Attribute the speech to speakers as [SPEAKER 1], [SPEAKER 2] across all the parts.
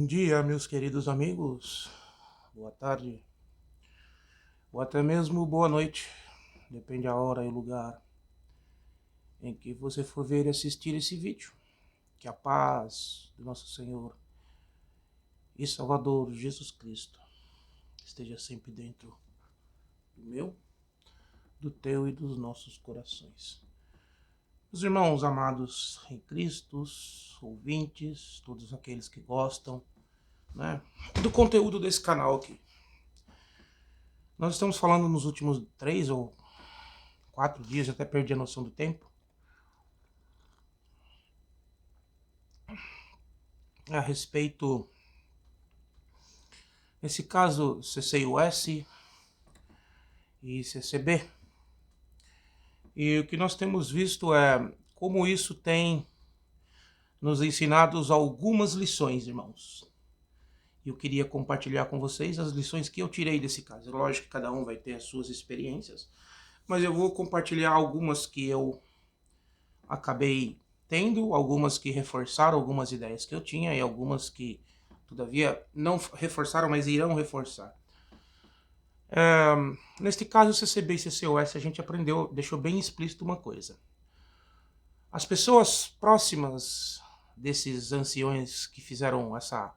[SPEAKER 1] Bom dia, meus queridos amigos. Boa tarde. Ou até mesmo boa noite. Depende da hora e o lugar em que você for ver e assistir esse vídeo. Que a paz do nosso Senhor e Salvador Jesus Cristo esteja sempre dentro do meu, do teu e dos nossos corações. Os irmãos amados em Cristo, ouvintes, todos aqueles que gostam, né, do conteúdo desse canal aqui. Nós estamos falando nos últimos 3 ou 4 dias, até perdi a noção do tempo, a respeito, nesse caso, CCUS e CCB. E o que nós temos visto é como isso tem nos ensinado algumas lições, irmãos. E eu queria compartilhar com vocês as lições que eu tirei desse caso. Lógico que cada um vai ter as suas experiências, mas eu vou compartilhar algumas que eu acabei tendo, algumas que reforçaram algumas ideias que eu tinha e algumas que, todavia, não reforçaram, mas irão reforçar. Neste caso, CCB e CCUS, a gente aprendeu, deixou bem explícito uma coisa. As pessoas próximas desses anciões que fizeram essa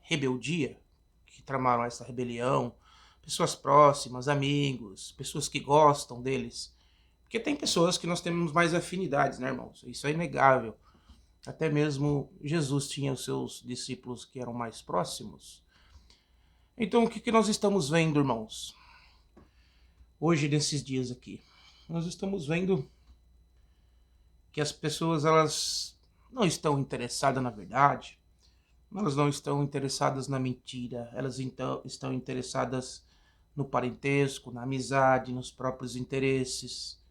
[SPEAKER 1] rebeldia, que tramaram essa rebelião, pessoas próximas, amigos, pessoas que gostam deles, porque tem pessoas que nós temos mais afinidades, né, irmãos? Isso é inegável. Até mesmo Jesus tinha os seus discípulos que eram mais próximos. Então, o que nós estamos vendo, irmãos? Hoje, nesses dias aqui, nós estamos vendo que as pessoas, elas não estão interessadas na verdade, elas não estão interessadas na mentira, elas então estão interessadas no parentesco, na amizade, nos próprios interesses.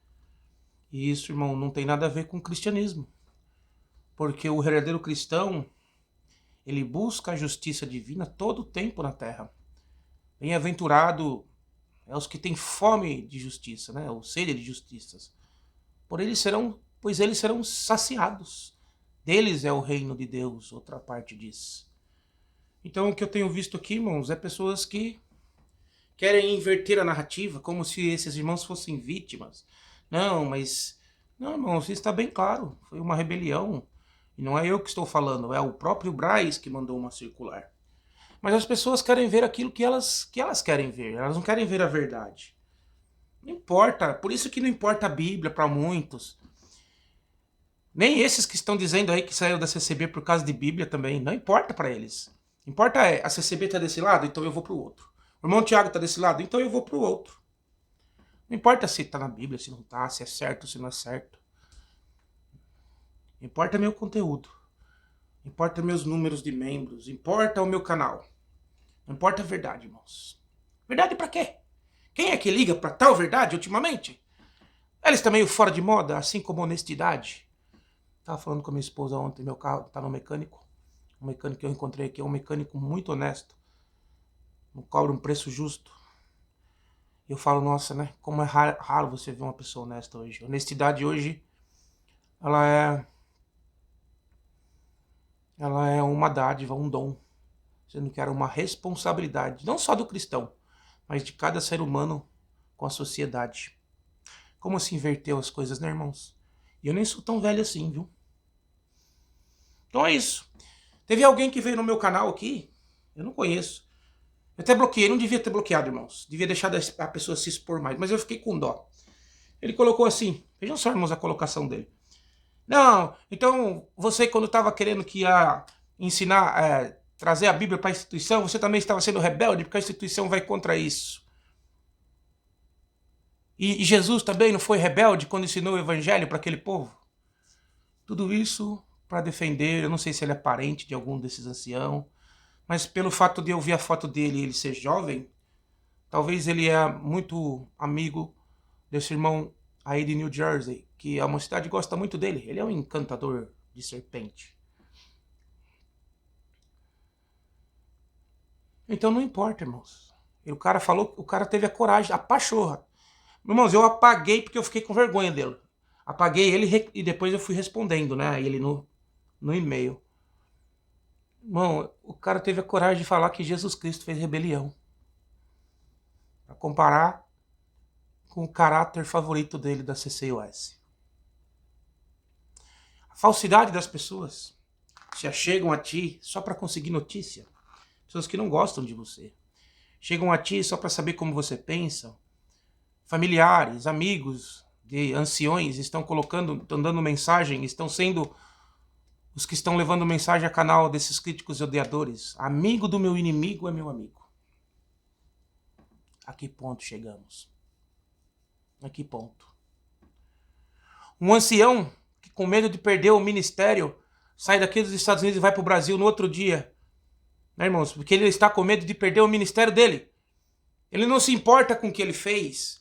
[SPEAKER 1] E isso, irmão, não tem nada a ver com o cristianismo. Porque o verdadeiro cristão, ele busca a justiça divina todo o tempo na terra. Bem-aventurado é os que têm fome de justiça, né? Ou sede de justiças. Pois eles serão saciados. Deles é o reino de Deus, outra parte diz. Então o que eu tenho visto aqui, irmãos, é pessoas que querem inverter a narrativa, como se esses irmãos fossem vítimas. Não, irmãos, isso está bem claro. Foi uma rebelião. E não é eu que estou falando, é o próprio Braz que mandou uma circular. Mas as pessoas querem ver aquilo que elas querem ver. Elas não querem ver a verdade. Não importa. Por isso que não importa a Bíblia para muitos. Nem esses que estão dizendo aí que saiu da CCB por causa de Bíblia também. Não importa para eles. Importa é, a CCB está desse lado, então eu vou para o outro. O irmão Tiago está desse lado, então eu vou para o outro. Não importa se está na Bíblia, se não está, se é certo, se não é certo. Importa meu conteúdo. Importa meus números de membros. Importa o meu canal. Não importa a verdade, irmãos. Verdade pra quê? Quem é que liga pra tal verdade ultimamente? Ela está meio fora de moda, assim como honestidade. Tava falando com a minha esposa ontem, meu carro tá no mecânico. O mecânico que eu encontrei aqui é um mecânico muito honesto. Não cobra um preço justo. Eu falo, nossa, né? Como é raro você ver uma pessoa honesta hoje. Honestidade hoje, ela é uma dádiva, um dom. Sendo que era uma responsabilidade, não só do cristão, mas de cada ser humano com a sociedade. Como se inverteu as coisas, né, irmãos? E eu nem sou tão velho assim, viu? Então é isso. Teve alguém que veio no meu canal aqui, eu não conheço. Eu até bloqueei, não devia ter bloqueado, irmãos. Devia deixar a pessoa se expor mais, mas eu fiquei com dó. Ele colocou assim, vejam só, irmãos, a colocação dele. Não, então você quando estava querendo que ia ensinar, trazer a Bíblia para a instituição, você também estava sendo rebelde, porque a instituição vai contra isso. E Jesus também não foi rebelde quando ensinou o evangelho para aquele povo? Tudo isso para defender, eu não sei se ele é parente de algum desses anciãos, mas pelo fato de eu ver a foto dele e ele ser jovem, talvez ele é muito amigo desse irmão aí de New Jersey, que é uma cidade que gosta muito dele. Ele é um encantador de serpente. Então não importa, irmãos. E o cara falou, o cara teve a coragem, a pachorra. Irmãos, eu apaguei porque eu fiquei com vergonha dele. Apaguei ele e depois eu fui respondendo, né? Ele no e-mail. Irmão, o cara teve a coragem de falar que Jesus Cristo fez rebelião. Para comparar com o caráter favorito dele da CCUS. A falsidade das pessoas se achegam a ti só para conseguir notícia. Pessoas que não gostam de você. Chegam a ti só para saber como você pensa. Familiares, amigos de anciões estão dando mensagem, estão sendo os que estão levando mensagem a canal desses críticos e odiadores. Amigo do meu inimigo é meu amigo. A que ponto chegamos? A que ponto? Um ancião que com medo de perder o ministério sai daqui dos Estados Unidos e vai para o Brasil no outro dia. Né, irmãos? Porque ele está com medo de perder o ministério dele. Ele não se importa com o que ele fez.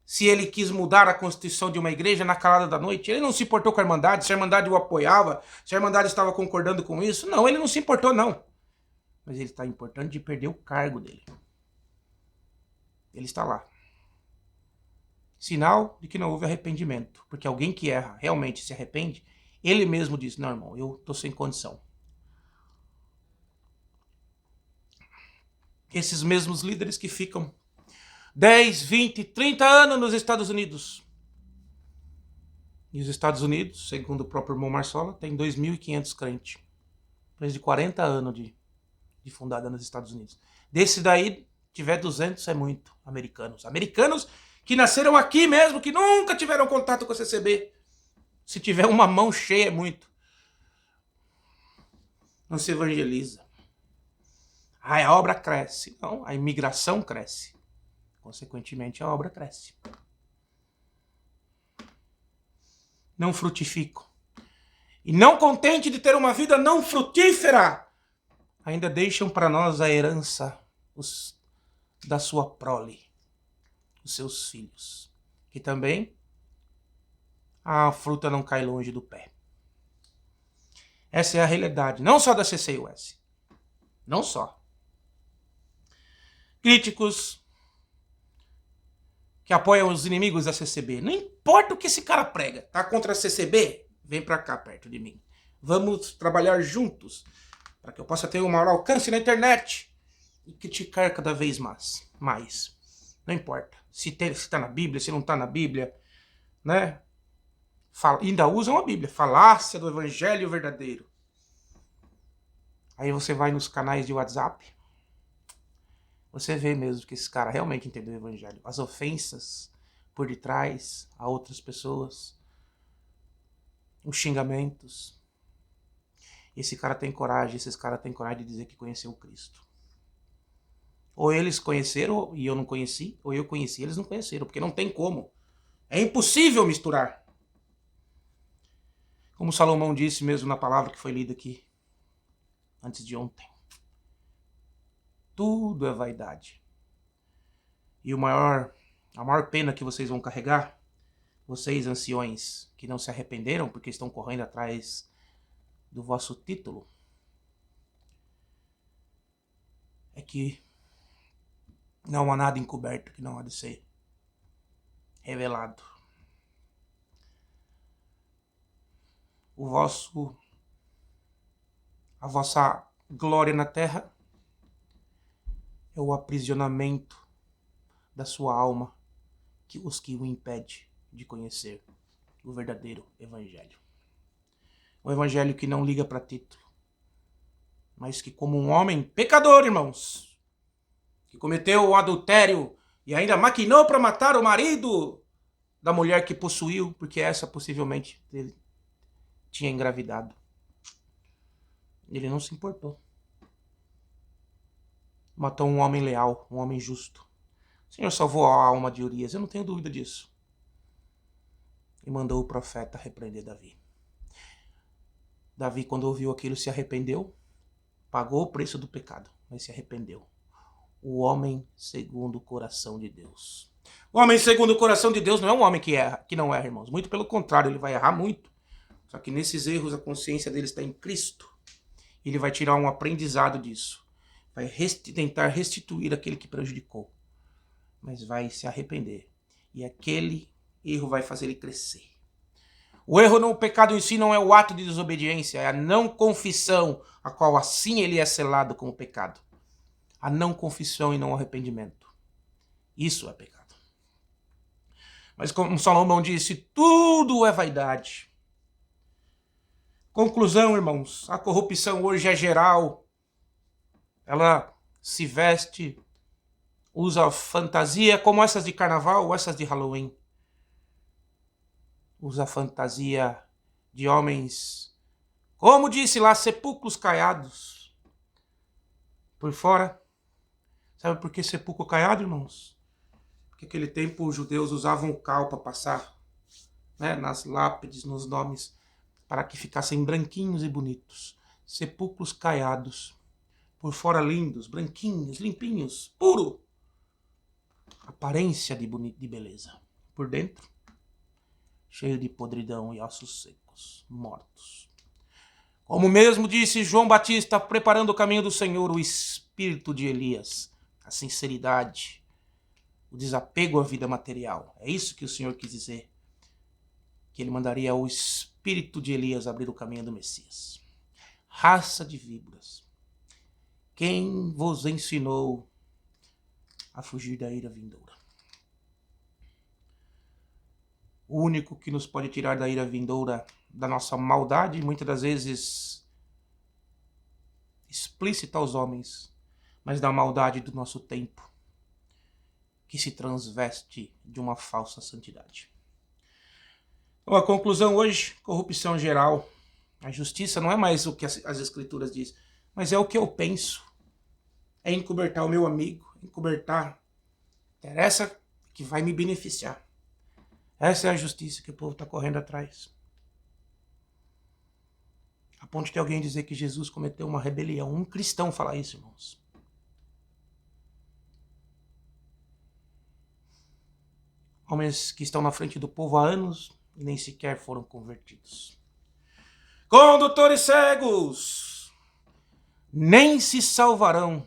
[SPEAKER 1] Se ele quis mudar a constituição de uma igreja na calada da noite, ele não se importou com a Irmandade, se a Irmandade o apoiava, se a Irmandade estava concordando com isso. Não, ele não se importou, não. Mas ele está importando de perder o cargo dele. Ele está lá. Sinal de que não houve arrependimento. Porque alguém que erra realmente se arrepende, ele mesmo diz, não, irmão, eu estou sem condição. Esses mesmos líderes que ficam 10, 20, 30 anos nos Estados Unidos. E os Estados Unidos, segundo o próprio irmão Marsola, tem 2.500 crentes. Mais de 40 anos de fundada nos Estados Unidos. Desse daí, tiver 200 é muito. Americanos. Americanos que nasceram aqui mesmo, que nunca tiveram contato com a CCB. Se tiver uma mão cheia é muito. Não se evangeliza. A obra cresce. Não, a imigração cresce. Consequentemente, a obra cresce. Não frutificam. E não contente de ter uma vida não frutífera, ainda deixam para nós a herança da sua prole, os seus filhos. Que também a fruta não cai longe do pé. Essa é a realidade, não só da CCUS. Não só. Críticos que apoiam os inimigos da CCB. Não importa o que esse cara prega. Tá contra a CCB? Vem pra cá perto de mim. Vamos trabalhar juntos para que eu possa ter um maior alcance na internet e criticar cada vez mais. Não importa. Se tá na Bíblia, se não tá na Bíblia, né? Ainda usam a Bíblia. Falácia do evangelho verdadeiro. Aí você vai nos canais de WhatsApp. Você vê mesmo que esse cara realmente entendeu o evangelho. As ofensas por detrás a outras pessoas. Os xingamentos. Esse cara tem coragem, esses caras têm coragem de dizer que conheceu Cristo. Ou eles conheceram e eu não conheci, ou eu conheci e eles não conheceram, porque não tem como. É impossível misturar. Como Salomão disse mesmo na palavra que foi lida aqui antes de ontem. Tudo é vaidade. E a maior pena que vocês vão carregar, vocês anciões que não se arrependeram porque estão correndo atrás do vosso título, é que não há nada encoberto que não há de ser revelado. A vossa glória na terra é o aprisionamento da sua alma, que o impede de conhecer o verdadeiro evangelho. Um evangelho que não liga para título, mas que como um homem pecador, irmãos, que cometeu o adultério e ainda maquinou para matar o marido da mulher que possuiu, porque essa possivelmente ele tinha engravidado. Ele não se importou. Matou um homem leal, um homem justo. O Senhor salvou a alma de Urias, eu não tenho dúvida disso. E mandou o profeta repreender Davi. Davi, quando ouviu aquilo, se arrependeu, pagou o preço do pecado, mas se arrependeu. O homem segundo o coração de Deus. O homem segundo o coração de Deus não é um homem que erra, que não erra, irmãos. Muito pelo contrário, ele vai errar muito. Só que nesses erros a consciência dele está em Cristo. Ele vai tirar um aprendizado disso. Vai tentar restituir aquele que prejudicou. Mas vai se arrepender. E aquele erro vai fazer ele crescer. O erro no pecado em si não é o ato de desobediência, é a não confissão, a qual assim ele é selado como pecado. A não confissão e não arrependimento. Isso é pecado. Mas como Salomão disse, tudo é vaidade. Conclusão, irmãos, a corrupção hoje é geral. Ela se veste, usa fantasia como essas de carnaval ou essas de Halloween. Usa fantasia de homens, como disse lá, sepulcros caiados. Por fora. Sabe por que sepulcro caiado, irmãos? Porque naquele tempo os judeus usavam cal para passar, né, nas lápides, nos nomes, para que ficassem branquinhos e bonitos. Sepulcros caiados. Por fora lindos, branquinhos, limpinhos, puro. Aparência de beleza. Por dentro, cheio de podridão e ossos secos, mortos. Como mesmo disse João Batista, preparando o caminho do Senhor, o espírito de Elias, a sinceridade, o desapego à vida material. É isso que o Senhor quis dizer, que ele mandaria o espírito de Elias abrir o caminho do Messias. Raça de víboras, quem vos ensinou a fugir da ira vindoura? O único que nos pode tirar da ira vindoura, da nossa maldade, muitas das vezes explícita aos homens, mas da maldade do nosso tempo, que se transveste de uma falsa santidade. Então, a conclusão hoje, corrupção geral. A justiça não é mais o que as escrituras dizem, mas é o que eu penso. É encobertar o meu amigo, encobertar. Interessa que vai me beneficiar. Essa é a justiça que o povo está correndo atrás. A ponto de alguém dizer que Jesus cometeu uma rebelião. Um cristão falar isso, irmãos. Homens que estão na frente do povo há anos e nem sequer foram convertidos. Condutores cegos nem se salvarão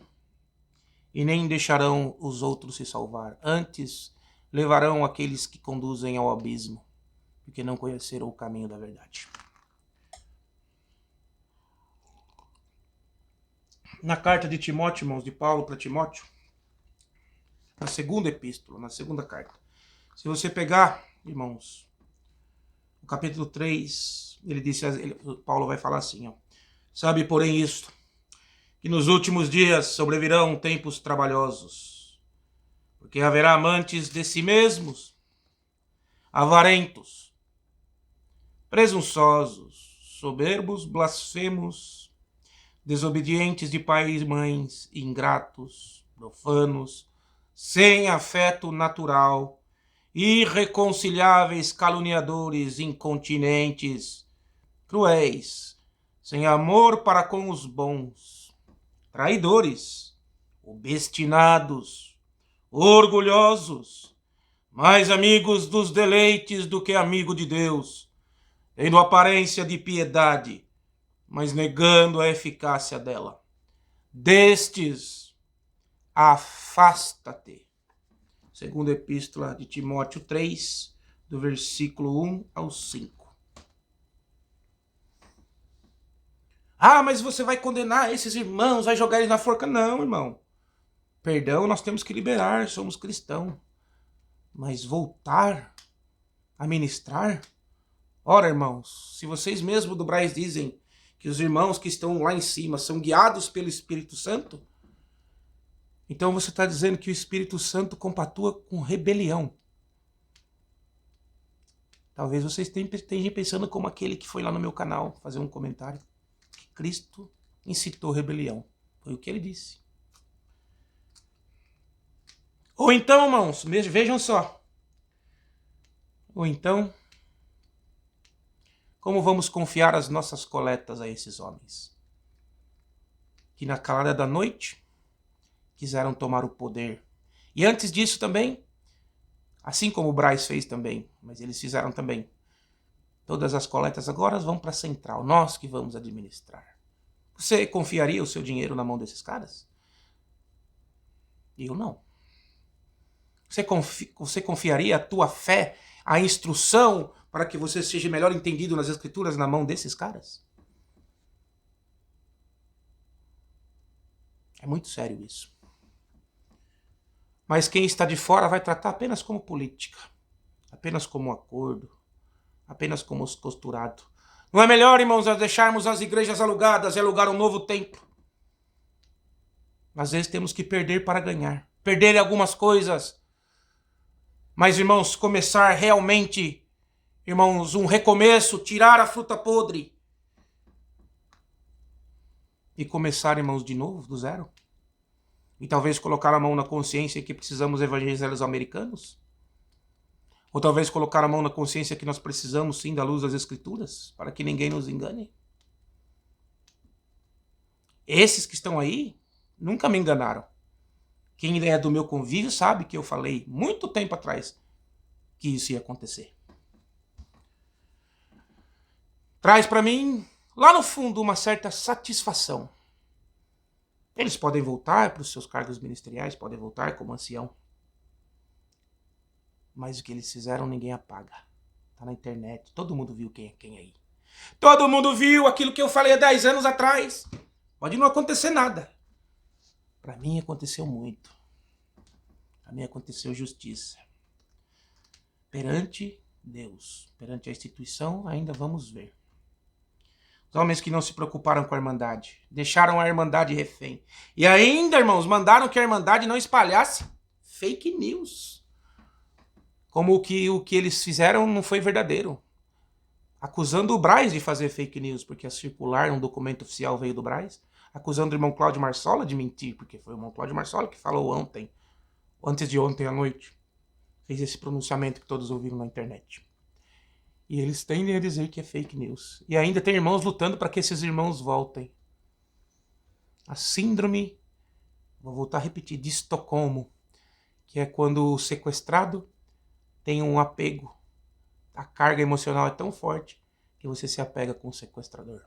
[SPEAKER 1] e nem deixarão os outros se salvar. Antes levarão aqueles que conduzem ao abismo, porque não conheceram o caminho da verdade. Na carta de Timóteo, irmãos, de Paulo para Timóteo, na segunda epístola, na segunda carta, se você pegar, irmãos, no capítulo 3, Paulo vai falar assim, ó, sabe, porém, isto, que nos últimos dias sobrevirão tempos trabalhosos, porque haverá amantes de si mesmos, avarentos, presunçosos, soberbos, blasfemos, desobedientes de pais e mães, ingratos, profanos, sem afeto natural, irreconciliáveis, caluniadores, incontinentes, cruéis, sem amor para com os bons, traidores, obstinados, orgulhosos, mais amigos dos deleites do que amigo de Deus, tendo aparência de piedade, mas negando a eficácia dela. Destes, afasta-te. Segunda epístola de Timóteo 3, do versículo 1 ao 5. Ah, mas você vai condenar esses irmãos, vai jogar eles na forca? Não, irmão. Perdão, nós temos que liberar, somos cristãos. Mas voltar a ministrar? Ora, irmãos, se vocês mesmos do Braz dizem que os irmãos que estão lá em cima são guiados pelo Espírito Santo, então você está dizendo que o Espírito Santo compatua com rebelião. Talvez vocês estejam pensando como aquele que foi lá no meu canal fazer um comentário, que Cristo incitou rebelião. Foi o que ele disse. Ou então, irmãos, vejam só. Ou então, como vamos confiar as nossas coletas a esses homens? Que na calada da noite quiseram tomar o poder. E antes disso também, assim como o Braz fez também, mas eles fizeram também. Todas as coletas agora vão para a central, nós que vamos administrar. Você confiaria o seu dinheiro na mão desses caras? Eu não. Você confiaria a tua fé, a instrução para que você seja melhor entendido nas escrituras na mão desses caras? É muito sério isso. Mas quem está de fora vai tratar apenas como política, apenas como acordo, apenas como costurado. Não é melhor, irmãos, deixarmos as igrejas alugadas e alugar um novo templo? Às vezes temos que perder para ganhar. Perder algumas coisas. Mas, irmãos, começar realmente, irmãos, um recomeço, tirar a fruta podre. E começar, irmãos, de novo, do zero. E talvez colocar a mão na consciência que precisamos evangelizar os americanos. Ou talvez colocar a mão na consciência que nós precisamos, sim, da luz das Escrituras, para que ninguém nos engane. Esses que estão aí nunca me enganaram. Quem é do meu convívio sabe que eu falei muito tempo atrás que isso ia acontecer. Traz para mim, lá no fundo, uma certa satisfação. Eles podem voltar para os seus cargos ministeriais, podem voltar como ancião. Mas o que eles fizeram ninguém apaga. Tá na internet, todo mundo viu quem é quem aí. Todo mundo viu aquilo que eu falei há 10 anos atrás. Pode não acontecer nada. Para mim aconteceu muito. Para mim aconteceu justiça. Perante Deus, perante a instituição, ainda vamos ver. Os homens que não se preocuparam com a Irmandade, deixaram a Irmandade refém. E ainda, irmãos, mandaram que a Irmandade não espalhasse fake news. Como o que eles fizeram não foi verdadeiro. Acusando o Braz de fazer fake news, porque a circular, um documento oficial veio do Braz. Acusando o irmão Cláudio Marsola de mentir, porque foi o irmão Cláudio Marsola que falou antes de ontem à noite. Fez esse pronunciamento que todos ouviram na internet. E eles tendem a dizer que é fake news. E ainda tem irmãos lutando para que esses irmãos voltem. A síndrome, vou voltar a repetir, de Estocolmo, que é quando o sequestrado tem um apego. A carga emocional é tão forte que você se apega com o sequestrador.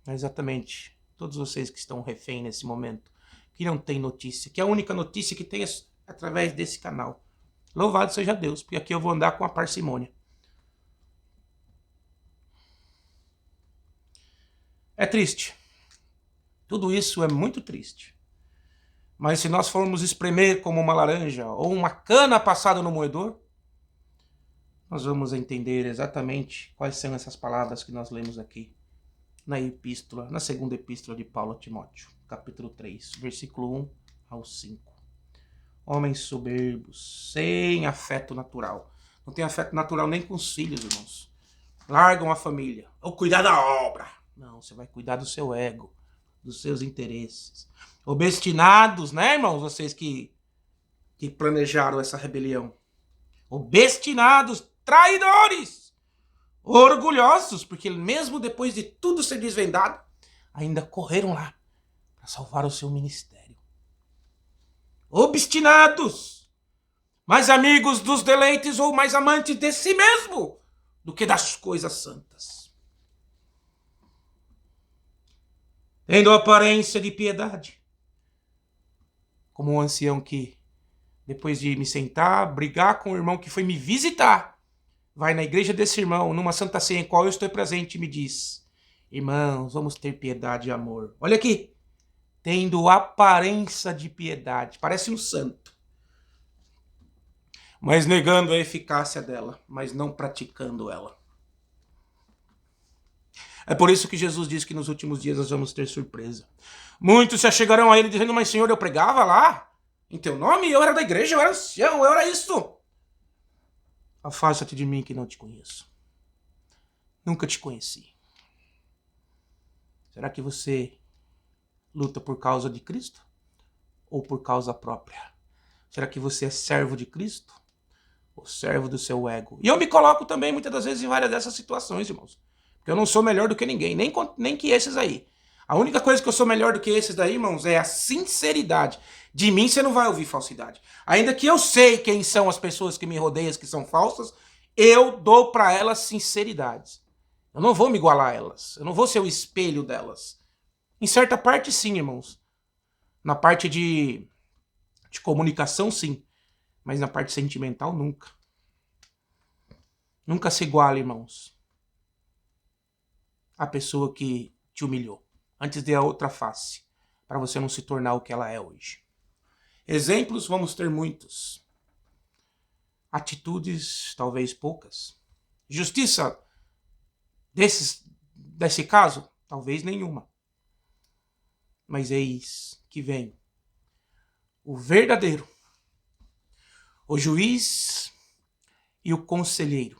[SPEAKER 1] É exatamente todos vocês que estão refém nesse momento, que não tem notícia, que a única notícia que tem é através desse canal. Louvado seja Deus, porque aqui eu vou andar com a parcimônia. É triste. Tudo isso é muito triste. Mas se nós formos espremer como uma laranja ou uma cana passada no moedor, nós vamos entender exatamente quais são essas palavras que nós lemos aqui na segunda epístola de Paulo a Timóteo, capítulo 3, versículo 1 ao 5. Homens soberbos, sem afeto natural. Não tem afeto natural nem com os filhos, irmãos. Largam a família. Ou cuidar da obra. Não, você vai cuidar do seu ego, dos seus interesses. Obstinados, né, irmãos? Vocês que planejaram essa rebelião. Obstinados, traidores, orgulhosos, porque mesmo depois de tudo ser desvendado, ainda correram lá para salvar o seu ministério. Obstinados, mais amigos dos deleites ou mais amantes de si mesmo do que das coisas santas. Tendo aparência de piedade, como um ancião que, depois de me sentar, brigar com o irmão que foi me visitar, vai na igreja desse irmão, numa santa ceia em qual eu estou presente, e me diz: irmãos, vamos ter piedade e amor. Olha aqui. Tendo aparência de piedade. Parece um santo. Mas negando a eficácia dela, mas não praticando ela. É por isso que Jesus diz que nos últimos dias nós vamos ter surpresa. Muitos se achegarão a ele dizendo: mas Senhor, eu pregava lá em teu nome, eu era da igreja, eu era ancião, eu era isso. Afasta-te de mim que não te conheço. Nunca te conheci. Será que você luta por causa de Cristo ou por causa própria? Será que você é servo de Cristo ou servo do seu ego? E eu me coloco também muitas das vezes em várias dessas situações, irmãos. Porque eu não sou melhor do que ninguém, nem que esses aí. A única coisa que eu sou melhor do que esses daí, irmãos, é a sinceridade. De mim você não vai ouvir falsidade. Ainda que eu sei quem são as pessoas que me rodeiam, que são falsas, eu dou para elas sinceridade. Eu não vou me igualar a elas. Eu não vou ser o espelho delas. Em certa parte, sim, irmãos. Na parte de comunicação, sim. Mas na parte sentimental, nunca. Nunca se iguale, irmãos, à pessoa que te humilhou. Antes dê a outra face, para você não se tornar o que ela é hoje. Exemplos vamos ter muitos. Atitudes, talvez poucas. Justiça desse caso, talvez nenhuma. Mas eis que vem o verdadeiro, o juiz e o conselheiro.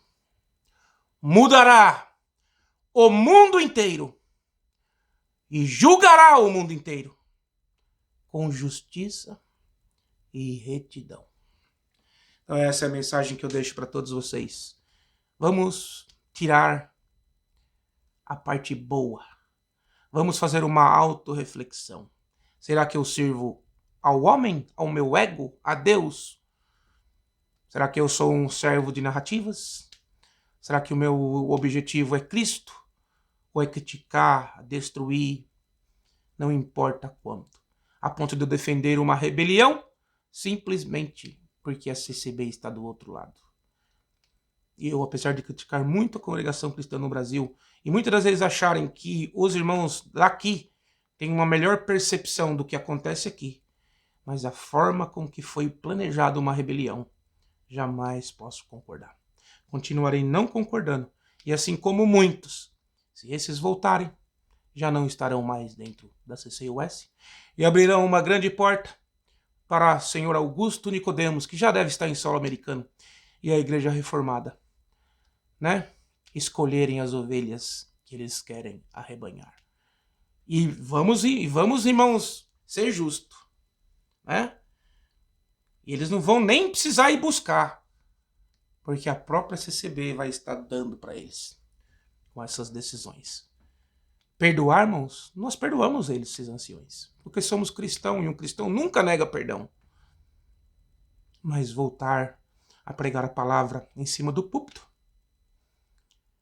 [SPEAKER 1] Mudará o mundo inteiro e julgará o mundo inteiro com justiça e retidão. Então essa é a mensagem que eu deixo para todos vocês. Vamos tirar a parte boa. Vamos fazer uma autorreflexão. Será que eu sirvo ao homem, ao meu ego, a Deus? Será que eu sou um servo de narrativas? Será que o meu objetivo é Cristo? Ou é criticar, destruir? Não importa quanto. A ponto de eu defender uma rebelião, simplesmente porque a CCB está do outro lado. E eu, apesar de criticar muito a congregação cristã no Brasil, e muitas das vezes acharem que os irmãos daqui têm uma melhor percepção do que acontece aqui, mas a forma com que foi planejada uma rebelião, jamais posso concordar. Continuarei não concordando, e assim como muitos, se esses voltarem, já não estarão mais dentro da CCUS e abrirão uma grande porta para o senhor Augusto Nicodemos, que já deve estar em solo americano, e a Igreja Reformada, né? Escolherem as ovelhas que eles querem arrebanhar. E vamos, irmãos, ser justo, né? E eles não vão nem precisar ir buscar, porque a própria CCB vai estar dando para eles com essas decisões. Perdoar, irmãos, nós perdoamos eles, esses anciões, porque somos cristãos e um cristão nunca nega perdão. Mas voltar a pregar a palavra em cima do púlpito,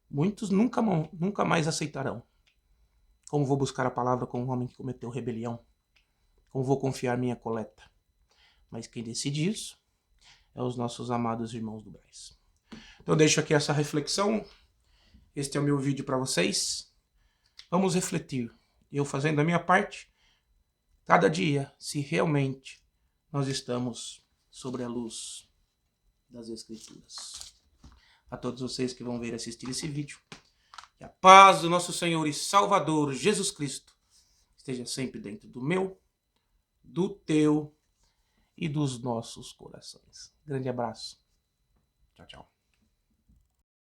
[SPEAKER 1] muitos nunca mais aceitarão. Como vou buscar a palavra com um homem que cometeu rebelião? Como vou confiar minha coleta? Mas quem decide isso é os nossos amados irmãos do Brás. Então deixo aqui essa reflexão. Este é o meu vídeo para vocês. Vamos refletir. Eu fazendo a minha parte, cada dia, se realmente nós estamos sobre a luz das Escrituras. A todos vocês que vão ver e assistir esse vídeo, que a paz do nosso Senhor e Salvador Jesus Cristo esteja sempre dentro do meu, do teu e dos nossos corações. Grande abraço. Tchau, tchau.